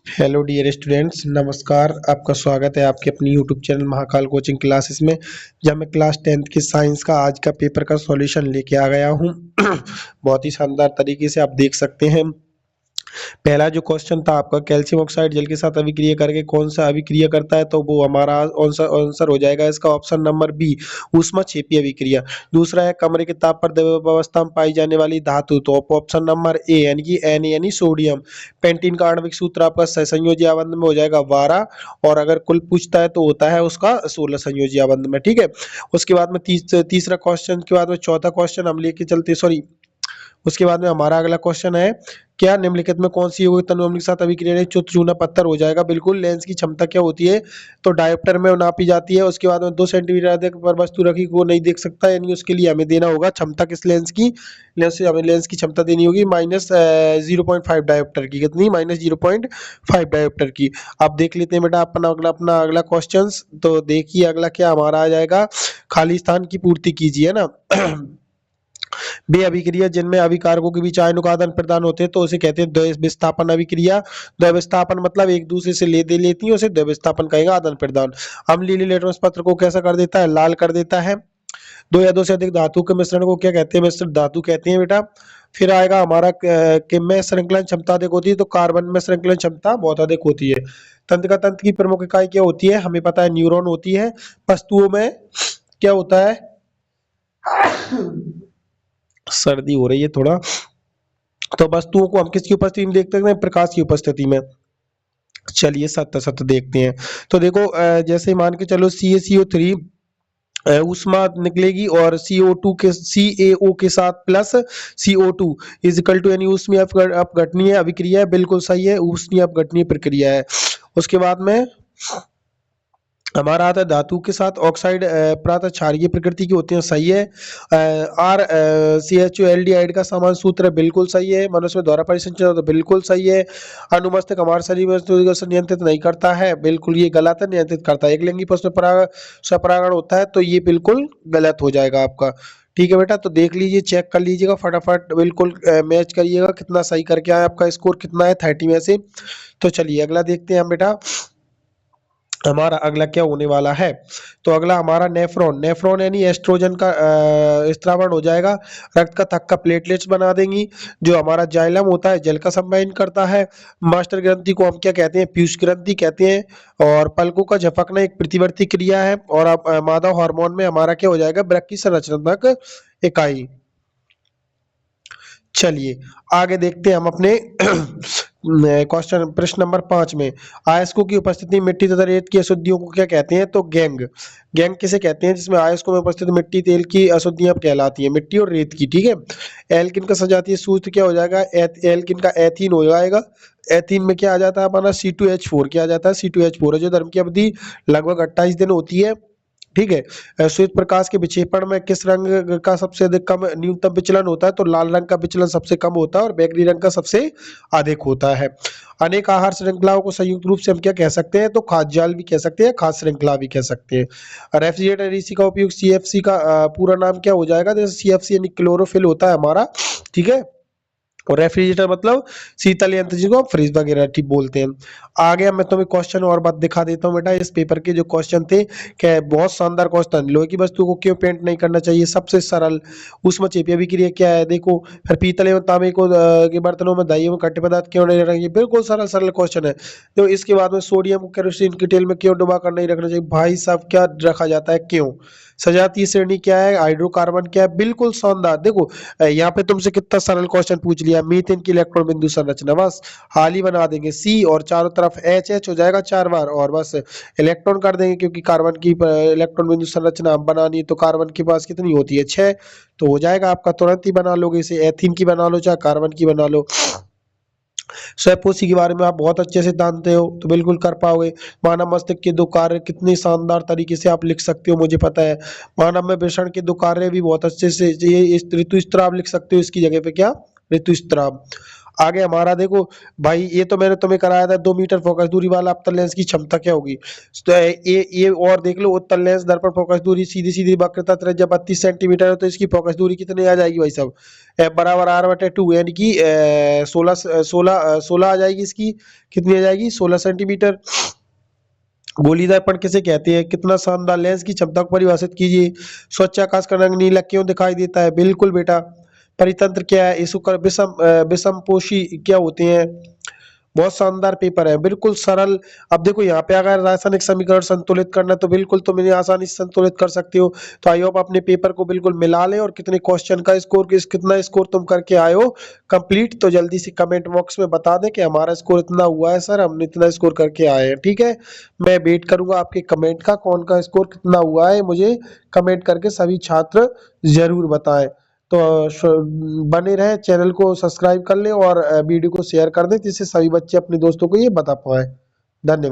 Hello dear students, नमस्कार। आपका स्वागत है आपके अपनी YouTube channel Mahakal coaching classes में, जहाँ मैं क्लास 10th की साइंस का आज का पेपर का सॉल्यूशन लेके आ गया हूँ। बहुत ही शानदार तरीके से आप देख सकते हैं। पहला जो क्वेश्चन था आपका, कैल्शियम ऑक्साइड जल के साथ अभिक्रिया करके कौन सा अभिक्रिया करता है, तो वो हमारा आंसर हो जाएगा इसका ऑप्शन नंबर बी, ऊष्माक्षेपी अभिक्रिया। दूसरा है कमरे के ताप पर द्रव अवस्था में पाई जाने वाली धातु, तो ऑप्शन नंबर ए यानी कि एन यानी सोडियम। पेंटीन का आणविक सूत्र आपका संयोजी आबंध में हो जाएगा 12, और अगर कुल पूछता है तो होता है उसका 16 संयोजी आबंध में। ठीक है, उसके बाद में तीसरा क्वेश्चन के बाद में चौथा क्वेश्चन हम लेके चलते, सॉरी, उसके बाद में हमारा अगला क्वेश्चन है, क्या निम्नलिखित में कौन सी यौगिक तनु अम्ल के साथ अभिक्रिया नहीं, चूना पत्थर हो जाएगा बिल्कुल। लेंस की क्षमता क्या होती है, तो डायोप्टर में नापी जाती है। उसके बाद में 2 सेंटीमीटर अधिक पर वस्तु रखी वो नहीं देख सकता, यानी उसके लिए हमें देना होगा क्षमता किस लेंस की, लेंस से हमें लेंस की क्षमता देनी होगी माइनस 0.5 डायोप्टर की। कितनी? माइनस 0.5 डायोप्टर की। आप देख लेते हैं बेटा अपना अगला क्वेश्चन। तो देखिए अगला क्या हमारा आ जाएगा, खाली स्थान की पूर्ति कीजिए ना। वे अभिक्रिया जिनमें अभिकारकों के बीच आयनों का आदान प्रदान होते हैं तो उसे कहते हैं द्वैविस्थापन अभिक्रिया। द्वैविस्थापन मतलब एक दूसरे से ले दे लेती है, उसे द्वैविस्थापन कहेगा, आदान प्रदान। अम्लीय लिटमस पत्र को कैसा कर देता है, लाल कर देता है। दो या दो से अधिक धातु के मिश्रण को क्या कहते हैं, मिश्र धातु कहते हैं बेटा। फिर आएगा हमारा किम श्रृंखलन क्षमता अधिक होती है, तो कार्बन में श्रृंखलन क्षमता बहुत अधिक होती है। तंत्र की प्रमुख इकाई क्या होती है, हमें पता है न्यूरॉन होती है। वस्तुओं में क्या होता है, सर्दी हो रही है थोड़ा, तो वस्तुओं को हम किसकी उपस्थिति में देखते हैं, प्रकाश की उपस्थिति में। चलिए सत्य सत्य देखते हैं। तो देखो जैसे मान के चलो CaCO3 ऊष्मा निकलेगी और CO2 के CaO के साथ plus CO2 is equal to, यानी ऊष्मीय अपघटनीय अभिक्रिया है, बिल्कुल सही है, ऊष्मीय अपघटनीय प्रक्रिया है। उसके बाद में हमारा आता है धातु के साथ ऑक्साइड प्रातः क्षारीय प्रकृति की होती है, सही है। RCHO एल्डिहाइड का समान सूत्र है, बिल्कुल सही है। मनुष्य में द्वारा परिसंचरण तो बिल्कुल सही है। अनुमस्तक हमारे शरीर में नियंत्रित नहीं करता है, बिल्कुल ये गलत है, नियंत्रित करता है। एक लिंगी पुष्प में स्वपरागण होता है, तो ये बिल्कुल गलत हो जाएगा आपका। ठीक है बेटा, तो देख लीजिए, चेक कर लीजिएगा फटाफट, बिल्कुल मैच करिएगा कितना सही करके आया, आपका स्कोर कितना है 30 में से। तो चलिए अगला देखते हैं हम बेटा, हमारा अगला क्या होने वाला है। तो अगला हमारा नेफ्रॉन, नेफ्रॉन यानी एस्ट्रोजन का स्त्रावण हो जाएगा, रक्त का थक्का प्लेटलेट्स बना देंगी। जो हमारा जाइलम होता है जल का संवहन करता है। मास्टर ग्रंथि को हम क्या कहते हैं, पीयूष ग्रंथि कहते हैं। और पलकों का झपकना एक प्रतिवर्ती क्रिया है। और अब मादा हार्मोन में हमारा क्या हो जाएगा, वृक्क की संरचनात्मक इकाई। चलिए आगे देखते हैं हम अपने क्वेश्चन प्रश्न नंबर 5 में, अयस्कों की उपस्थिति मिट्टी तथा रेत की अशुद्धियों को क्या कहते हैं, तो गैंग। गैंग किसे कहते हैं, जिसमें अयस्कों में उपस्थित मिट्टी तेल की अशुद्धियां कहलाती है, मिट्टी और रेत की। ठीक है, एल्किन का सजातीय सूत्र क्या हो जाएगा, एल्किन का एथीन हो जाएगा। एथीन में क्या आ जाता है अपना C2H4, क्या आ जाता है C2H4 है, जो धर्म की अवधि लगभग 28 दिन होती है। ठीक है, श्वेत प्रकाश के विक्षेपण में किस रंग का सबसे अधिक कम न्यूनतम विचलन होता है, तो लाल रंग का विचलन सबसे कम होता है और बैंगनी रंग का सबसे अधिक होता है। अनेक आहार श्रृंखलाओं को संयुक्त रूप से हम क्या कह सकते हैं, तो खाद्य जाल भी कह सकते हैं, खाद्य श्रृंखला भी कह सकते हैं। रेफ्रिजरेटर एसी का उपयोग CFC का पूरा नाम क्या हो जाएगा, जैसे CFC यानी क्लोरोफिल होता है हमारा। ठीक है, और रेफ्रिजरेटर मतलब शीतल यंत्र, जिसको हम फ्रिज वगैरह ठीक बोलते हैं। आगे मैं तुम्हें क्वेश्चन और बात दिखा देता हूँ बेटा, इस पेपर के जो क्वेश्चन थे, क्या बहुत शानदार क्वेश्चन। लोहे की वस्तु को क्यों पेंट नहीं करना चाहिए, सबसे सरल। ऊष्माक्षेपी अभिक्रिया क्या है, देखो। फिर पीतल एवं तांबे को के बर्तनों में दही एवं खट्टे पदार्थ क्यों नहीं रखना चाहिए, बिल्कुल सरल सरल क्वेश्चन है। तो इसके बाद में सोडियम को केरोसिन की तेल में क्यों डुबा कर नहीं रखना चाहिए, भाई साहब क्या रखा जाता है, क्यों। सजातीय श्रेणी क्या है, हाइड्रोकार्बन क्या है, बिल्कुल शानदार। देखो यहाँ पे तुमसे कितना सरल क्वेश्चन पूछ लिया, मीथेन की इलेक्ट्रॉन बिंदु संरचना, बस हाल ही बना देंगे। C और चारों तरफ H हो जाएगा 4 बार, और बस इलेक्ट्रॉन कर देंगे, क्योंकि कार्बन की इलेक्ट्रॉन बिंदु संरचना हम बनानी है, तो कार्बन के पास कितनी होती है 6, तो हो जाएगा आपका, तुरंत ही बना लोगे इसे। एथीन की बना लो चाहे कार्बन की बना लो। स्वयंपोषी के बारे में आप बहुत अच्छे से जानते हो, तो बिल्कुल कर पाओगे। मानव मस्तिष्क के 2 कार्य कितने शानदार तरीके से आप लिख सकते हो, मुझे पता है। मानव में वृषण के 2 कार्य भी बहुत अच्छे से, ये इस ऋतुस्राव लिख सकते हो, इसकी जगह पे क्या, ऋतुस्राव। आगे हमारा देखो भाई, ये तो मैंने तुम्हें कराया था 2 मीटर फोकस दूरी वाला अवतल लेंस की क्षमता क्या होगी। तो ये और देख लो, उत्तल लेंस दर्पण फोकस दूरी सीधी सीधी वक्रता त्रिज्या 32 सेंटीमीटर है, तो इसकी फोकस दूरी कितनी आ जाएगी भाई साहब, F बराबर R/2, यानी कि 16 आ जाएगी इसकी, कितनी आ जाएगी 16 सेंटीमीटर। गोली दर्पण किसे कहते हैं, कितना शानदार, लेंस की क्षमता को परिभाषित कीजिए। स्वच्छ आकाश का रंग नीला क्यों दिखाई देता है, बिल्कुल बेटा। परितंत्र क्या है, इसको विषमपोषी क्या होते हैं। बहुत शानदार पेपर है, बिल्कुल सरल। अब देखो यहाँ पे अगर रासायनिक समीकरण संतुलित करना है, तो बिल्कुल तुम इन्हें आसानी से संतुलित कर सकते हो। तो आई होप अपने पेपर को बिल्कुल मिला ले, और कितने क्वेश्चन का स्कोर, कितना स्कोर तुम करके आए हो कंप्लीट, तो जल्दी से कमेंट बॉक्स में बता दें कि हमारा स्कोर इतना हुआ है सर, हमने इतना स्कोर करके आए हैं। ठीक है, मैं वेट करूंगा आपके कमेंट का, कौन का स्कोर कितना हुआ है मुझे कमेंट करके सभी छात्र जरूर बताएं। तो बने रहे, चैनल को सब्सक्राइब कर ले और वीडियो को शेयर कर दे, जिससे सभी बच्चे अपने दोस्तों को ये बता पाए। धन्यवाद।